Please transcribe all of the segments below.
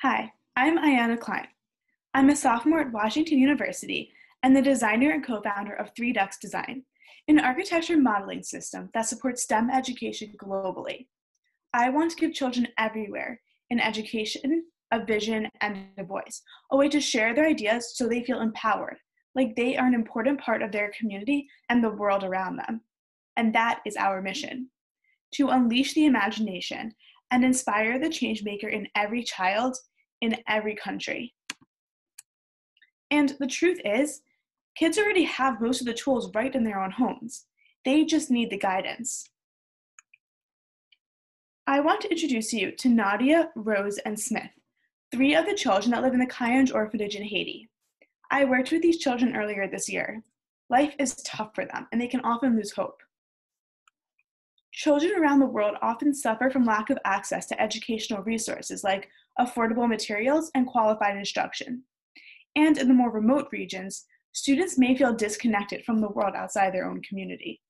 Hi, I'm Ayana Klein. I'm a sophomore at Washington University and the designer and co-founder of 3Ducks Design, an architecture modeling system that supports STEM education globally. I want to give children everywhere an education, a vision, and a voice, a way to share their ideas so they feel empowered, like they are an important part of their community and the world around them. And that is our mission, to unleash the imagination and inspire the change maker in every child, in every country. And the truth is, kids already have most of the tools right in their own homes. They just need the guidance. I want to introduce you to Nadia, Rose, and Smith, three of the children that live in the Kayonj orphanage in Haiti. I worked with these children earlier this year. Life is tough for them, and they can often lose hope. Children around the world often suffer from lack of access to educational resources like affordable materials and qualified instruction. And in the more remote regions, students may feel disconnected from the world outside their own community.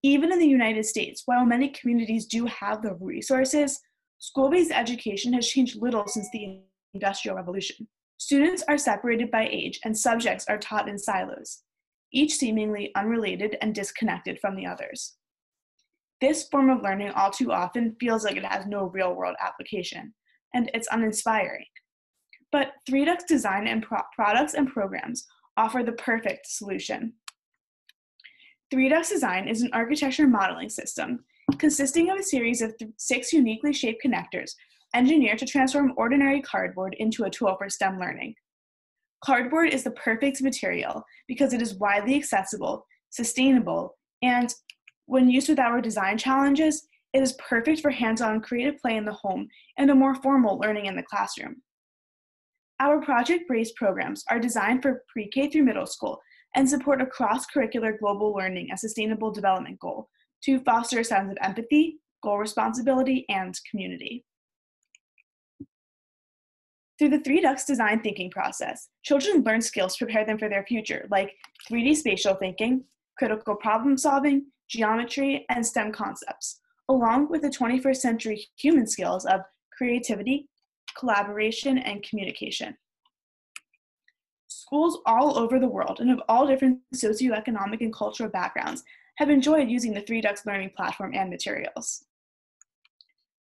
Even in the United States, while many communities do have the resources, school-based education has changed little since the Industrial Revolution. Students are separated by age and subjects are taught in silos, each seemingly unrelated and disconnected from the others. This form of learning all too often feels like it has no real-world application, and it's uninspiring. But 3Ducks Design and products and programs offer the perfect solution. 3Ducks Design is an architecture modeling system consisting of a series of 6 uniquely shaped connectors engineered to transform ordinary cardboard into a tool for STEM learning. Cardboard is the perfect material because it is widely accessible, sustainable, and when used with our design challenges, it is perfect for hands-on creative play in the home and a more formal learning in the classroom. Our project-based programs are designed for pre-K through middle school and support a cross-curricular global learning and sustainable development goal to foster a sense of empathy, goal responsibility, and community. Through the 3Ducks design thinking process, children learn skills to prepare them for their future, like 3D spatial thinking, critical problem solving, geometry, and STEM concepts, along with the 21st century human skills of creativity, collaboration, and communication. Schools all over the world and of all different socioeconomic and cultural backgrounds have enjoyed using the 3Ducks learning platform and materials.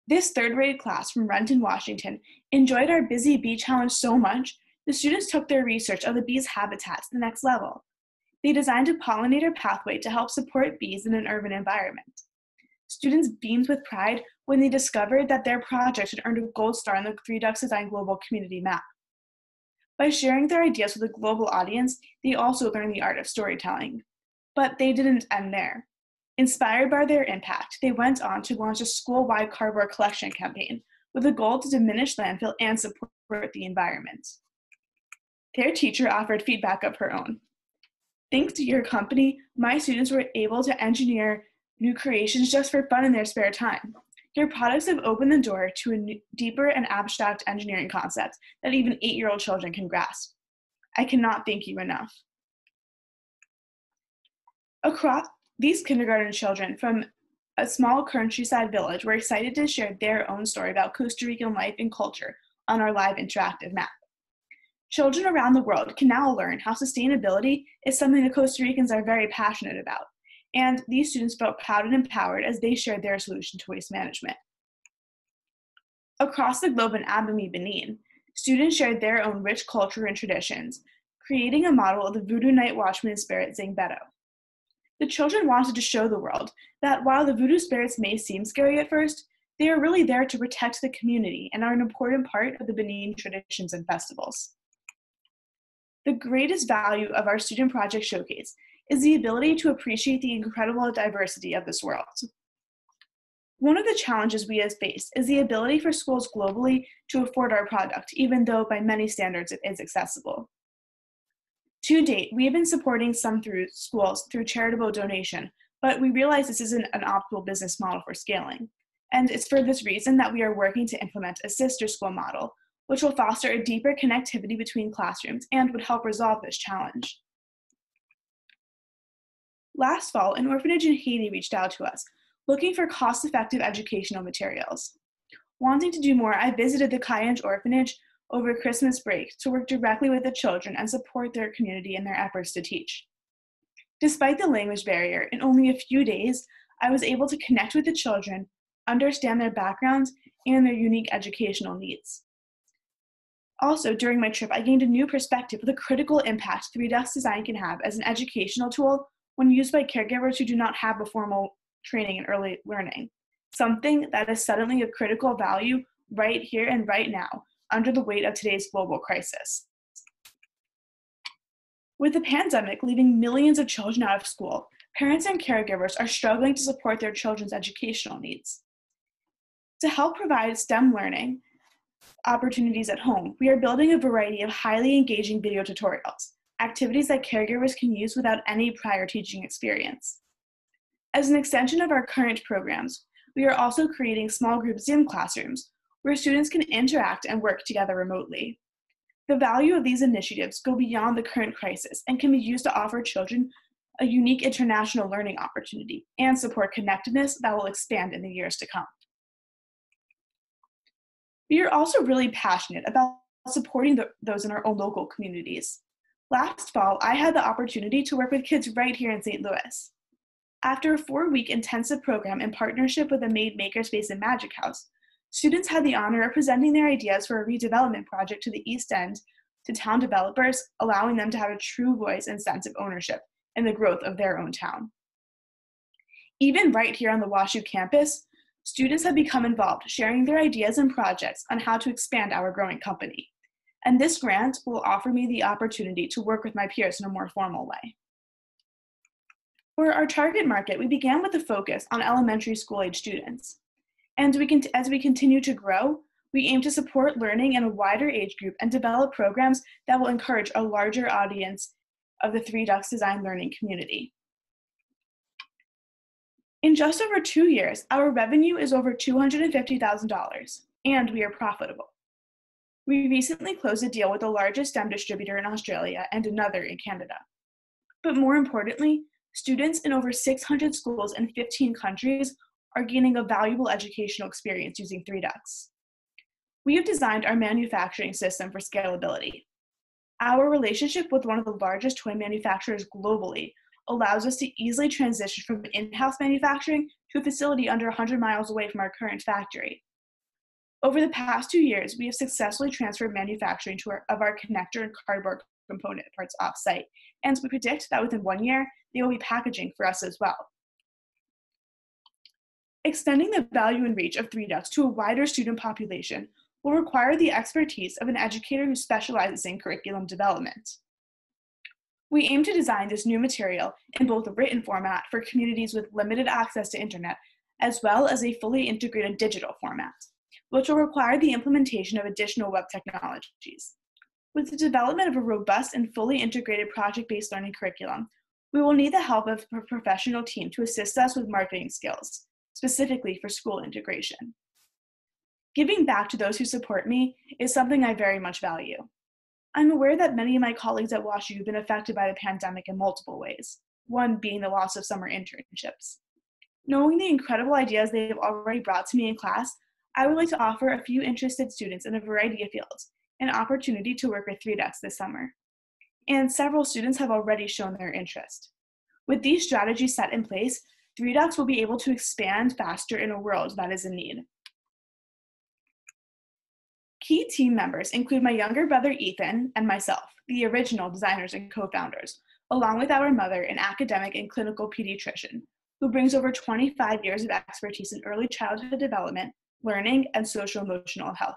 This third-grade class from Renton, Washington enjoyed our Busy Bee Challenge so much, the students took their research of the bees' habitat to the next level. They designed a pollinator pathway to help support bees in an urban environment. Students beamed with pride when they discovered that their project had earned a gold star on the 3Ducks Design Global Community Map. By sharing their ideas with a global audience, they also learned the art of storytelling. But they didn't end there. Inspired by their impact, they went on to launch a school-wide cardboard collection campaign with a goal to diminish landfill and support the environment. Their teacher offered feedback of her own. Thanks to your company, my students were able to engineer new creations just for fun in their spare time. Your products have opened the door to a deeper and abstract engineering concept that even 8-year-old children can grasp. I cannot thank you enough. Across these kindergarten children from a small countryside village were excited to share their own story about Costa Rican life and culture on our live interactive map. Children around the world can now learn how sustainability is something the Costa Ricans are very passionate about, and these students felt proud and empowered as they shared their solution to waste management. Across the globe in Abomey, Benin, students shared their own rich culture and traditions, creating a model of the Voodoo Night Watchman spirit Zangbeto. The children wanted to show the world that while the voodoo spirits may seem scary at first, they are really there to protect the community and are an important part of the Benin traditions and festivals. The greatest value of our student project showcase is the ability to appreciate the incredible diversity of this world. One of the challenges we have faced is the ability for schools globally to afford our product, even though by many standards it is accessible. To date, we have been supporting some schools through charitable donation, but we realize this isn't an optimal business model for scaling. And it's for this reason that we are working to implement a sister school model, which will foster a deeper connectivity between classrooms and would help resolve this challenge. Last fall, an orphanage in Haiti reached out to us, looking for cost-effective educational materials. Wanting to do more, I visited the Kayenge orphanage over Christmas break to work directly with the children and support their community in their efforts to teach. Despite the language barrier, in only a few days, I was able to connect with the children, understand their backgrounds, and their unique educational needs. Also, during my trip, I gained a new perspective of the critical impact 3Ducks design can have as an educational tool when used by caregivers who do not have a formal training in early learning, something that is suddenly of critical value right here and right now under the weight of today's global crisis. With the pandemic leaving millions of children out of school, parents and caregivers are struggling to support their children's educational needs. To help provide STEM learning opportunities at home, we are building a variety of highly engaging video tutorials, activities that caregivers can use without any prior teaching experience. As an extension of our current programs, we are also creating small group Zoom classrooms where students can interact and work together remotely. The value of these initiatives go beyond the current crisis and can be used to offer children a unique international learning opportunity and support connectedness that will expand in the years to come. We are also really passionate about supporting those in our own local communities. Last fall, I had the opportunity to work with kids right here in St. Louis. After a 4-week intensive program in partnership with the Made Makerspace and Magic House, students had the honor of presenting their ideas for a redevelopment project to the East End to town developers, allowing them to have a true voice and sense of ownership in the growth of their own town. Even right here on the WashU campus, students have become involved, sharing their ideas and projects on how to expand our growing company. And this grant will offer me the opportunity to work with my peers in a more formal way. For our target market, we began with a focus on elementary school-age students. And as we continue to grow, we aim to support learning in a wider age group and develop programs that will encourage a larger audience of the 3Ducks design learning community. In just over 2 years, our revenue is over $250,000, and we are profitable. We recently closed a deal with the largest STEM distributor in Australia and another in Canada. But more importantly, students in over 600 schools in 15 countries are gaining a valuable educational experience using 3Ducks. We have designed our manufacturing system for scalability. Our relationship with one of the largest toy manufacturers globally allows us to easily transition from in-house manufacturing to a facility under 100 miles away from our current factory. Over the past 2 years, we have successfully transferred manufacturing of our connector and cardboard component parts off-site, and we predict that within 1 year, they will be packaging for us as well. Extending the value and reach of 3Ducks to a wider student population will require the expertise of an educator who specializes in curriculum development. We aim to design this new material in both a written format for communities with limited access to internet, as well as a fully integrated digital format, which will require the implementation of additional web technologies. With the development of a robust and fully integrated project-based learning curriculum, we will need the help of a professional team to assist us with marketing skills, specifically for school integration. Giving back to those who support me is something I very much value. I'm aware that many of my colleagues at WashU have been affected by the pandemic in multiple ways, one being the loss of summer internships. Knowing the incredible ideas they have already brought to me in class, I would like to offer a few interested students in a variety of fields an opportunity to work with 3Ducks this summer. And several students have already shown their interest. With these strategies set in place, 3Ducks will be able to expand faster in a world that is in need. Key team members include my younger brother Ethan and myself, the original designers and co-founders, along with our mother, an academic and clinical pediatrician, who brings over 25 years of expertise in early childhood development, learning, and social-emotional health.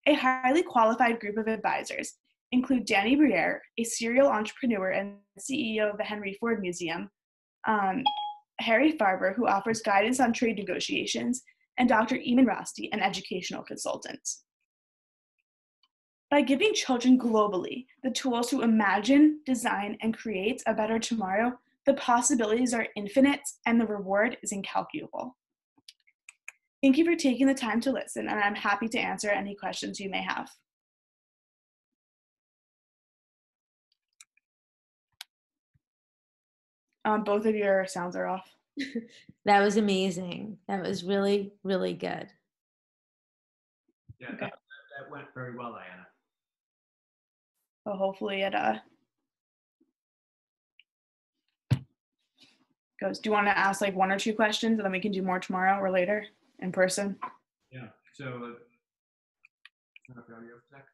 A highly qualified group of advisors include Danny Briere, a serial entrepreneur and CEO of the Henry Ford Museum, Harry Farber, who offers guidance on trade negotiations, and Dr. Eamon Rosti, an educational consultant. By giving children globally the tools to imagine, design, and create a better tomorrow, the possibilities are infinite and the reward is incalculable. Thank you for taking the time to listen, and I'm happy to answer any questions you may have. Both of your sounds are off. That was amazing. That was really, really good. Yeah, Okay. that went very well, Ayana. Well, hopefully it goes. Do you want to ask like 1 or 2 questions and then we can do more tomorrow or later in person? Yeah. So, turn off your audio for a sec.